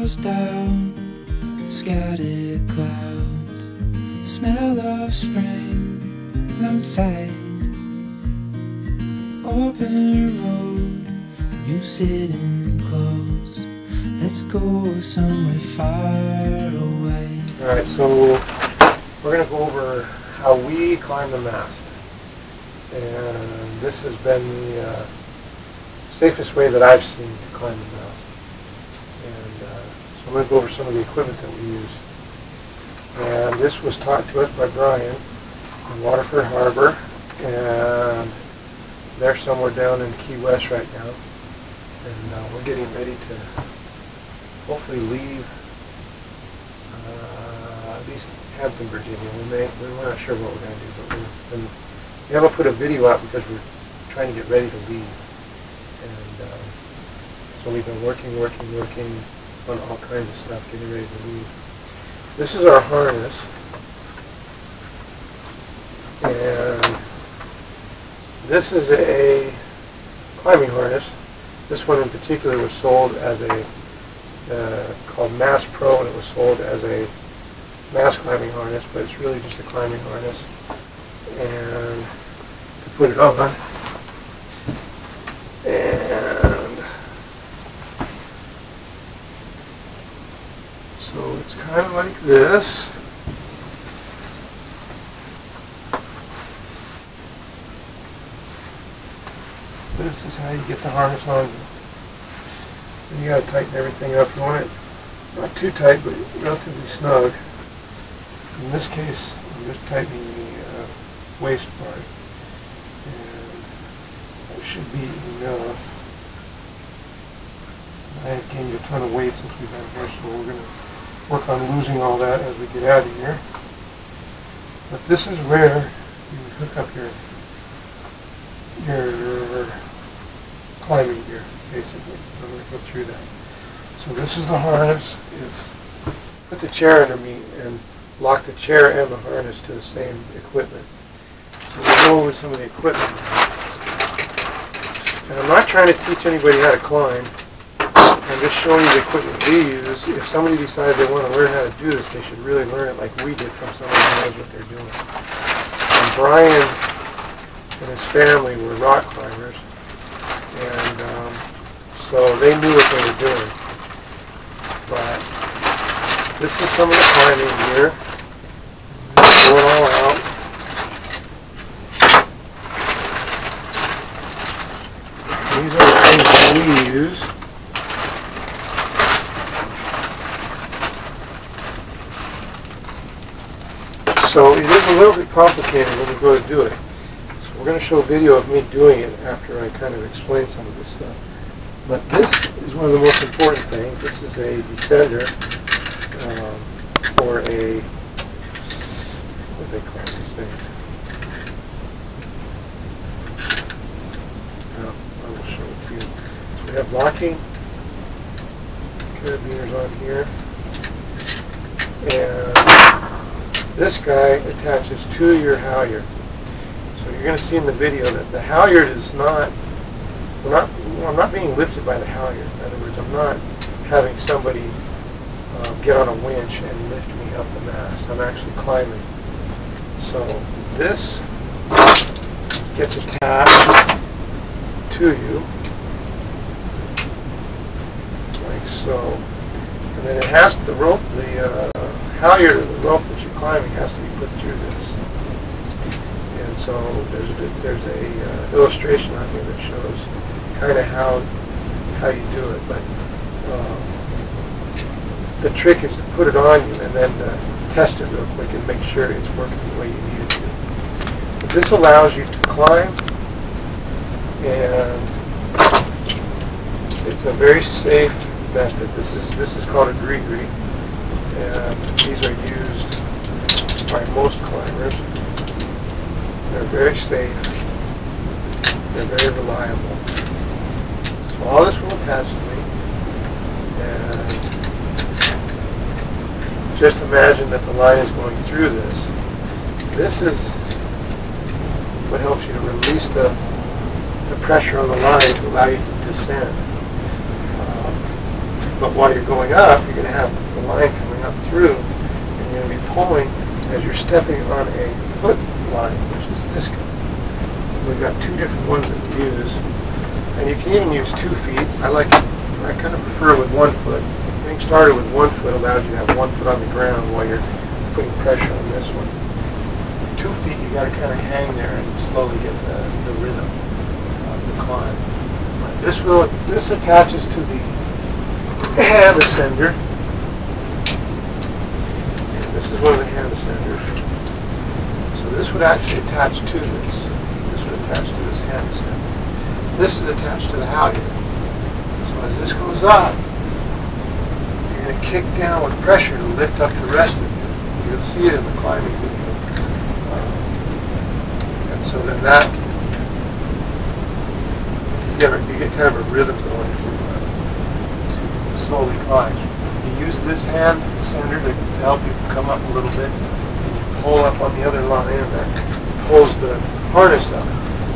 slows down, scattered clouds, smell of spring outside, open road, you sitting close, let's go somewhere far away. Alright, so we're going to go over how we climb the mast, and this has been the safest way that I've seen to climb the mast. And so I'm going to go over some of the equipment that we use. And this was taught to us by Brian in Waterford Harbor, and they're somewhere down in Key West right now. And we're getting ready to hopefully leave at least Hampton, Virginia. We're not sure what we're going to do, but we haven't put a video out because we're trying to get ready to leave. And so we've been working on all kinds of stuff, getting ready to leave. This is our harness, and this is a climbing harness. This one in particular was sold as a called Mast Pro, and it was sold as a mast climbing harness, but it's really just a climbing harness. And to put it on, and so it's kind of like this. This is how you get the harness on you. And you got to tighten everything up. You want it not too tight, but relatively snug. In this case, I'm just tightening the waist part, and that should be enough. I have gained a ton of weight since we've been here, so we're going to work on losing all that as we get out of here. But this is where you would hook up your climbing gear, basically. I'm going to go through that. So this is the harness. It's put the chair under me and lock the chair and the harness to the same equipment. So we'll go over some of the equipment. And I'm not trying to teach anybody how to climb. I'm just showing you the equipment we use. If somebody decides they want to learn how to do this, they should really learn it like we did from somebody who knows what they're doing. And Brian and his family were rock climbers, and so they knew what they were doing. But this is some of the climbing gear. Pull it all out. These are the things that we use. So it is a little bit complicated when we go to do it. So we're going to show a video of me doing it after I kind of explain some of this stuff. But this is one of the most important things. This is a descender for a, what do they call these things? I will show it to you. So we have locking carabiners on here, and this guy attaches to your halyard. So you're going to see in the video that the halyard is not, I'm not being lifted by the halyard. In other words, I'm not having somebody get on a winch and lift me up the mast. I'm actually climbing. So this gets attached to you, like so. And then it has the rope, the halyard of the rope that you're climbing has to be put through this. And so there's a illustration on here that shows kind of how you do it. But the trick is to put it on you and then test it real quick and make sure it's working the way you need it to. But this allows you to climb, and it's a very safe method. This is called a gree-gree, and these are used by most climbers. They're very safe. They're very reliable. So all this will attach to me, and just imagine that the line is going through this. This is what helps you to release the pressure on the line to allow you to descend. But while you're going up, you're going to have the line coming up through, and you're going to be pulling as you're stepping on a foot line, which is this guy. We've got two different ones that we use, and you can even use 2 feet. I kind of prefer with 1 foot. Getting started with 1 foot allows you to have 1 foot on the ground while you're putting pressure on this one. 2 feet, you got to kind of hang there and slowly get the rhythm of the climb. This attaches to the hand ascender. And this is one of the hand ascenders. So this would actually attach to this. This would attach to this hand ascender. This is attached to the halyard. So as this goes up, you're going to kick down with pressure to lift up the rest of it. You'll see it in the climbing video. And so then that, you get kind of a rhythm going to slowly climb. You use this hand ascender to help you come up a little bit, and you pull up on the other line, and that pulls the harness up.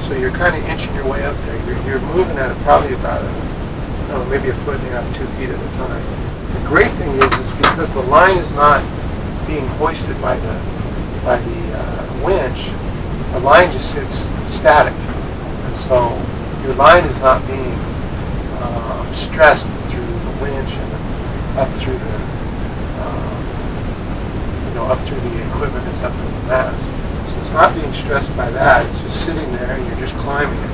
So you're kind of inching your way up there. You're moving at it probably about maybe 1.5 feet, 2 feet at a time. The great thing is because the line is not being hoisted by the winch, the line just sits static, and so your line is not being stressed through the winch and up through the up through the equipment that's up in the mast. So it's not being stressed by that. It's just sitting there, and you're just climbing it.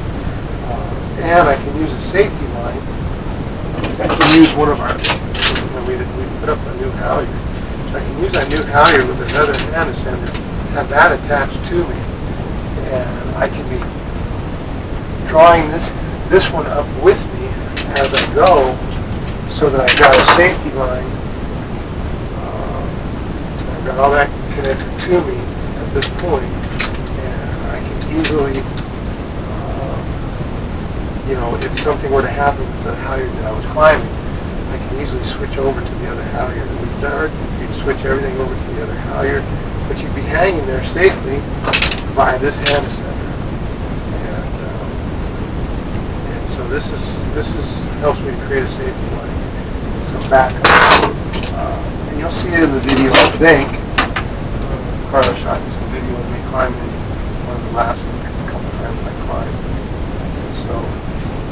And I can use a safety line. I can use one of our. We put up a new halyard. So I can use that new halyard with another hand ascender, have that attached to me, and I can be drawing this one up with me as I go, so that I've got a safety line. I've got all that connected to me at this point, and I can easily, if something were to happen with the halyard that I was climbing, I can easily switch over to the other halyard that we've done. You can switch everything over to the other halyard, but you'd be hanging there safely by this hand ascender. And so this helps me to create a safety line and some backup. And you'll see it in the video, I think. Carlos shot some video of me climbing one of the last couple times I climbed. So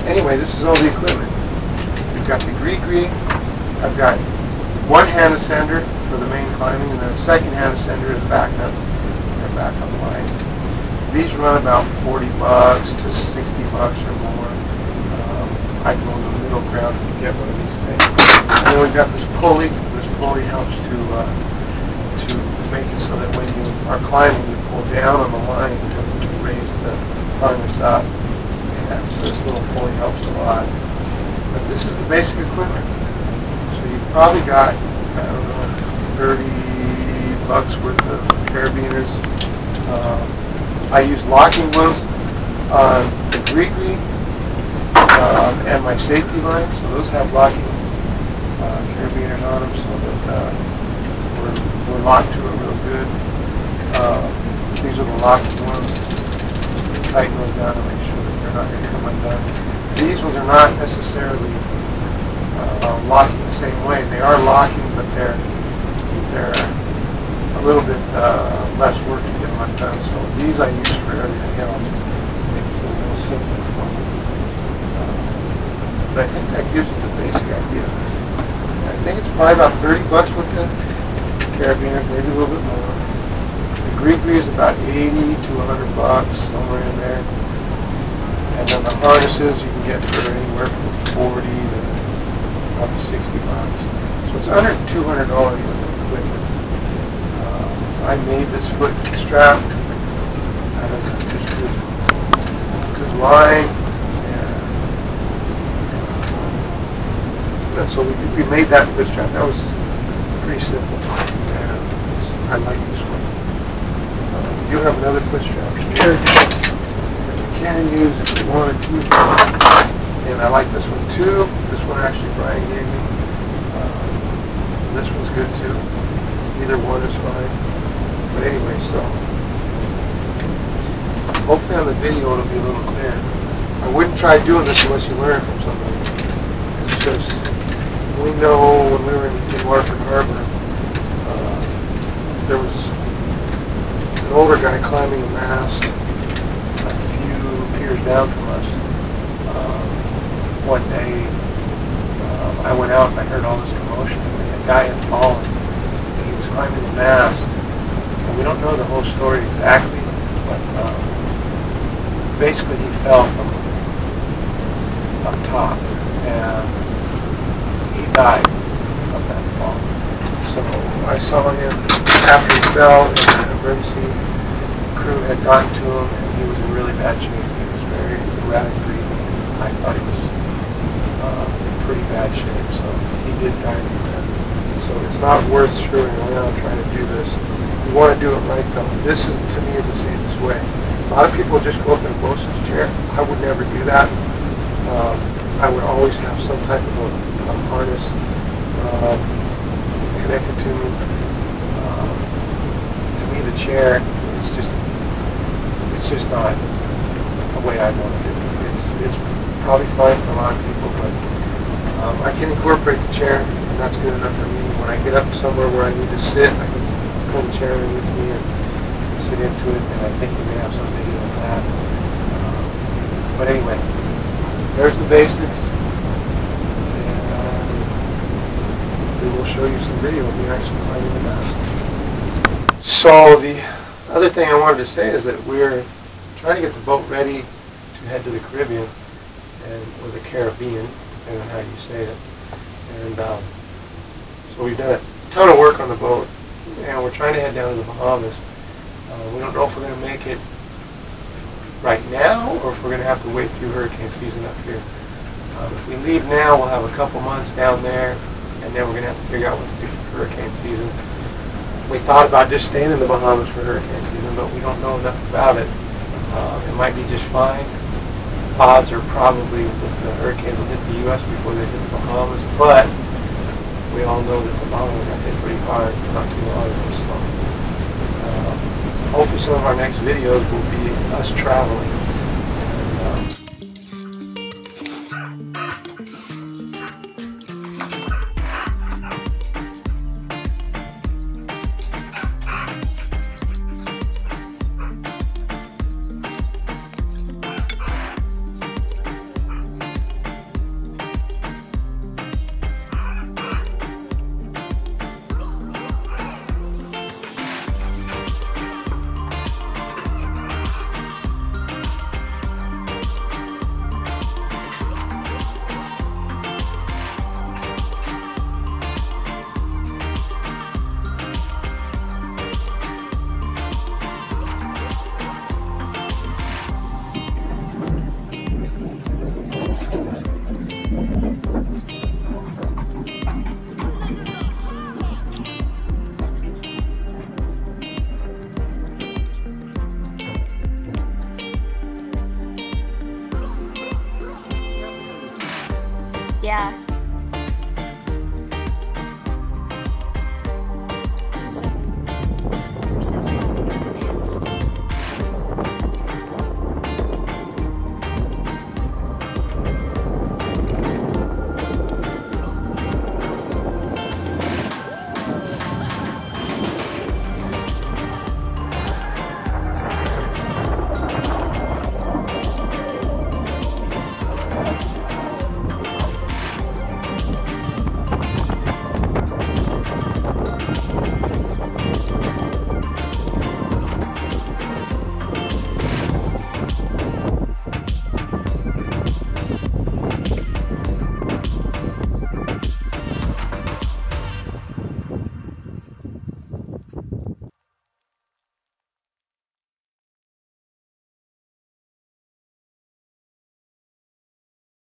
anyway, this is all the equipment. We've got the gree-gree. I've got one hand ascender for the main climbing, and then a second hand ascender is backup line. These run about $40 to $60 or more. I go in the middle ground to get one of these things. And then we've got this pulley. This pulley helps to make it so that when you are climbing, you pull down on the line to raise the harness up. And so this little pulley helps a lot. But this is the basic equipment. So you've probably got, $30 worth of carabiners. I use locking ones on the gree-gree and my safety line. So those have locking carabiners on them, so that we're locked to it real good. These are the locking ones. Tighten those down to make sure that they're not going to come undone. These ones are not necessarily locking the same way. They are locking, but they're a little bit less work to get them undone. So these I use for everything else. It's a little simple. But I think that gives you the basic idea. I think it's probably about $30 with the carabiner, maybe a little bit more. The gree-gree is about $80 to $100, somewhere in there. And then the harnesses you can get for anywhere from $40 to probably $60. So it's under $200 worth of equipment. I made this foot strap out of just good line, and so we made that foot strap. That was pretty simple, and I like this one. You have another foot strap here that you can use if you wanted to, and I like this one too. This one actually Brian gave me. This one's good too. Either one is fine. But anyway, so hopefully on the video it'll be a little clearer. I wouldn't try doing this unless you learn from somebody. It's just We know when we were in Waterford Harbor, there was an older guy climbing a mast a few piers down from us. One day, I went out and I heard all this commotion, and a guy had fallen. He was climbing the mast, and we don't know the whole story exactly, but basically he fell from up top, and he died of that fall. So I saw him after he fell, and the emergency crew had gotten to him, and he was in really bad shape. He was very erratic breathing. I thought he was in pretty bad shape, so he did die from that. So it's not worth screwing around trying to do this. You want to do it right, though. This is, to me, is the safest way. A lot of people just go up in a bosun's chair. I would never do that. I would always have some type of a harness connected to me. To me, the chair, it's just not the way I want to do it. It's probably fine for a lot of people, but I can incorporate the chair, and that's good enough for me. When I get up somewhere where I need to sit, I can pull the chair in with me and sit into it, and I think we may have some video of that. But anyway, there's the basics, and we will show you some video of me actually climbing the mast. So the other thing I wanted to say is that we're trying to get the boat ready to head to the Caribbean, or the Caribbean, depending on how you say it. And so we've done a ton of work on the boat, and we're trying to head down to the Bahamas. We don't know if we're going to make it right now, or if we're going to have to wait through hurricane season up here. If we leave now, we'll have a couple months down there, and then we're going to have to figure out what to do for hurricane season. We thought about just staying in the Bahamas for hurricane season, but we don't know enough about it. It might be just fine. Odds are probably that the hurricanes will hit the U.S. before they hit the Bahamas, but we all know that the Bahamas got hit pretty hard not too long ago. So hopefully some of our next videos will be us traveling. Yeah.